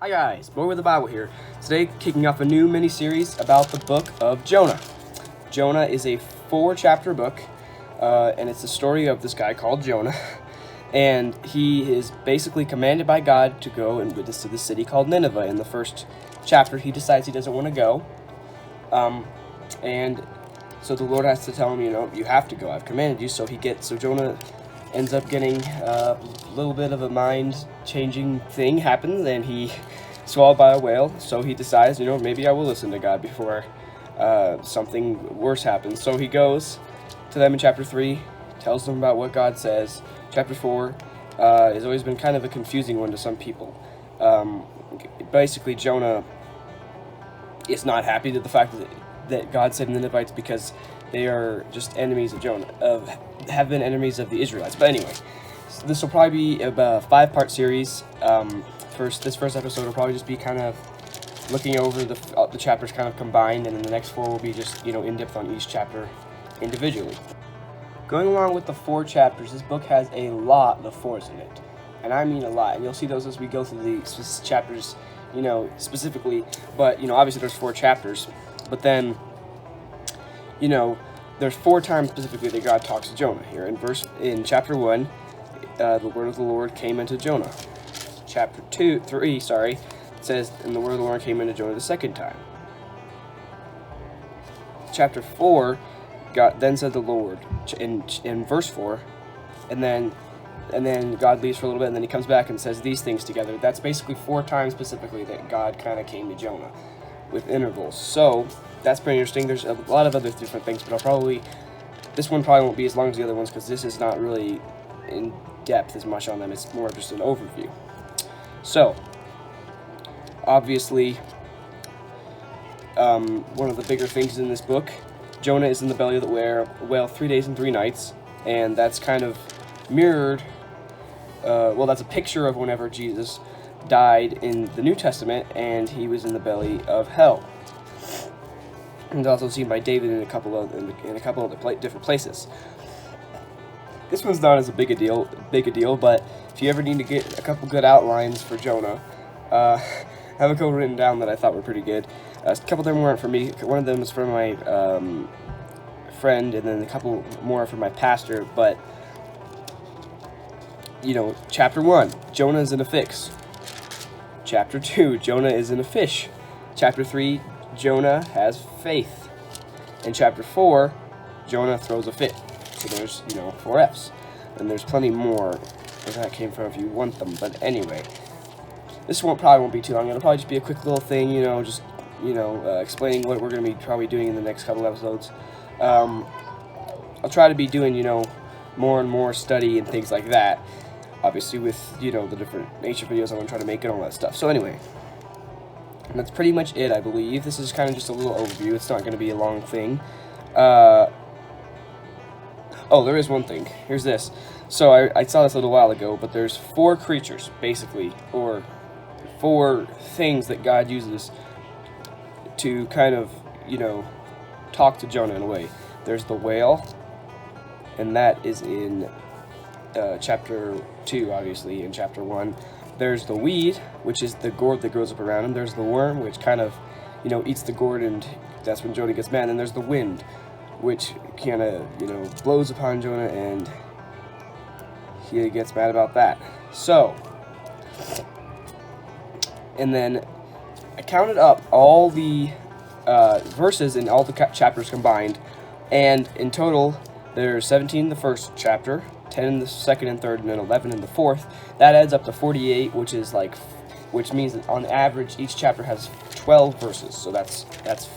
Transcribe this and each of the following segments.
Hi guys, Boy with the Bible here. Today, kicking off a new mini-series about the book of Jonah. Jonah is a 4-chapter book, and it's the story of this guy called Jonah. And he is basically commanded by God to go and witness to the city called Nineveh. In the first chapter, he decides he doesn't want to go. And so the Lord has to tell him, you have to go. I've commanded you. So Jonah ends up getting a little bit of a mind-changing thing happens, and he swallowed by a whale. So he decides, maybe I will listen to God before something worse happens. So he goes to them in chapter 3, tells them about what God says. Chapter 4 has always been kind of a confusing one to some people. Basically, Jonah is not happy to the fact that God saved the Ninevites because they are just enemies of Jonah, have been enemies of the Israelites. But anyway, so this will probably be a 5-part series. This first episode will probably just be kind of looking over the chapters kind of combined, and then the next 4 will be just in depth on each chapter individually. Going along with the 4 chapters, this book has a lot of fours in it, and I mean a lot. And you'll see those as we go through the chapters, specifically. But obviously there's 4 chapters, but then there's 4 times specifically that God talks to Jonah. Here in chapter 1, the word of the Lord came into Jonah. Chapter 3, it says, and the word of the Lord came into Jonah the second time. Chapter 4, God then said the Lord in verse 4, and then God leaves for a little bit, and then he comes back and says these things together. That's basically 4 times specifically that God kind of came to Jonah with intervals. So that's pretty interesting. There's a lot of other different things, but this one probably won't be as long as the other ones because this is not really in depth as much on them. It's more just an overview. So obviously, one of the bigger things in this book, Jonah is in the belly of the whale 3 days and 3 nights, and that's kind of mirrored. That's a picture of whenever Jesus died in the New Testament, and he was in the belly of hell. And it's also seen by David in a couple of different places. This one's not as big a deal, but if you ever need to get a couple good outlines for Jonah, I have a couple written down that I thought were pretty good. A couple of them weren't for me. One of them was from my friend, and then a couple more from my pastor. But chapter 1, Jonah is in a fix. Chapter 2, Jonah is in a fish. Chapter 3, Jonah has faith. In chapter 4, Jonah throws a fit. So there's 4 F's, and there's plenty more where that came from if you want them. But anyway, this probably won't be too long. It'll probably just be a quick little thing, explaining what we're going to be probably doing in the next couple episodes. I'll try to be doing, more and more study and things like that. Obviously with, the different nature videos I want to try to make and all that stuff. So anyway, and that's pretty much it, I believe. This is kind of just a little overview. It's not going to be a long thing. There is one thing. Here's this. So I saw this a little while ago, but there's 4 creatures, basically, or 4 things that God uses to kind of, talk to Jonah in a way. There's the whale, and that is in chapter 2, obviously. In chapter 1, there's the weed, which is the gourd that grows up around him. There's the worm, which kind of, eats the gourd, and that's when Jonah gets mad. And there's the wind, which kind of, blows upon Jonah, and he gets mad about that. So, and then I counted up all the verses in all the chapters combined, and in total there's 17 in the first chapter, 10 in the second and third, and then 11 in the fourth. That adds up to 48, which means that on average each chapter has 12 verses. So that's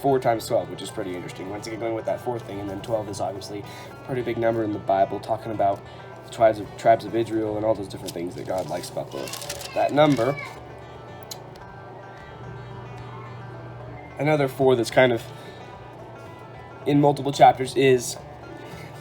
4 times 12, which is pretty interesting. Once again, going with that 4th thing, and then 12 is obviously a pretty big number in the Bible, talking about the tribes of Israel and all those different things that God likes about that number. Another 4 that's kind of in multiple chapters is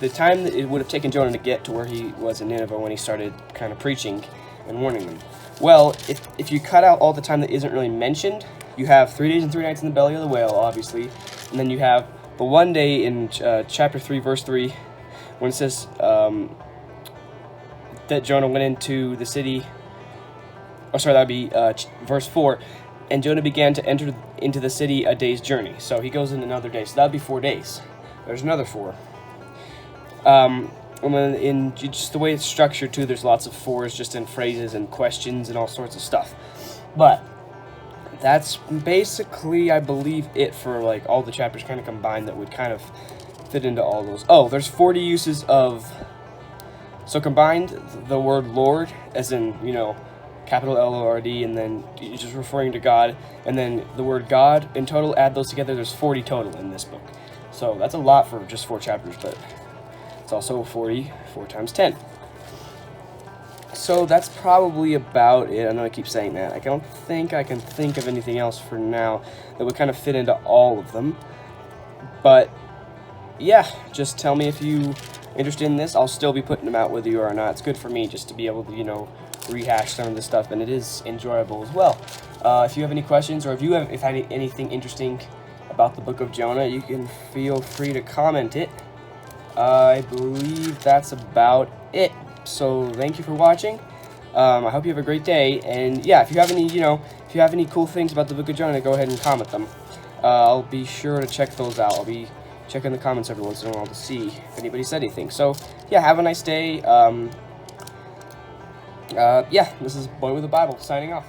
the time that it would have taken Jonah to get to where he was in Nineveh when he started kind of preaching and warning them. Well, if you cut out all the time that isn't really mentioned, you have 3 days and 3 nights in the belly of the whale, obviously, and then you have the one day in chapter 3, verse 3, when it says that Jonah went into the city or sorry, that'd be verse 4. And Jonah began to enter into the city a day's journey. So he goes in another day. So that'd be 4 days. There's another 4. And then in just the way it's structured too, there's lots of 4s just in phrases and questions and all sorts of stuff. But that's basically, I believe, it for like all the chapters kind of combined that would kind of fit into all those. Oh, there's 40 uses of, so combined, the word Lord, as in, you know, capital L-O-R-D, and then just referring to God, and then the word God. In total, add those together, there's 40 total in this book. So that's a lot for just 4 chapters, but it's also 40, 4 times 10. So that's probably about it. I know I keep saying that. I don't think I can think of anything else for now that would kind of fit into all of them. But yeah, just tell me if you interested in this. I'll still be putting them out whether you are or not. It's good for me just to be able to, you know, rehash some of this stuff, and it is enjoyable as well. If you have any questions, or if you have anything interesting about the book of Jonah, you can feel free to comment it. I believe that's about it. So thank you for watching. I hope you have a great day, and yeah, if you have any, you know, if you have any cool things about the book of Jonah, go ahead and comment them. I'll be sure to check those out. I'll be checking the comments every once in a while to see if anybody said anything. So yeah, have a nice day. Yeah, this is Boy with a Bible signing off.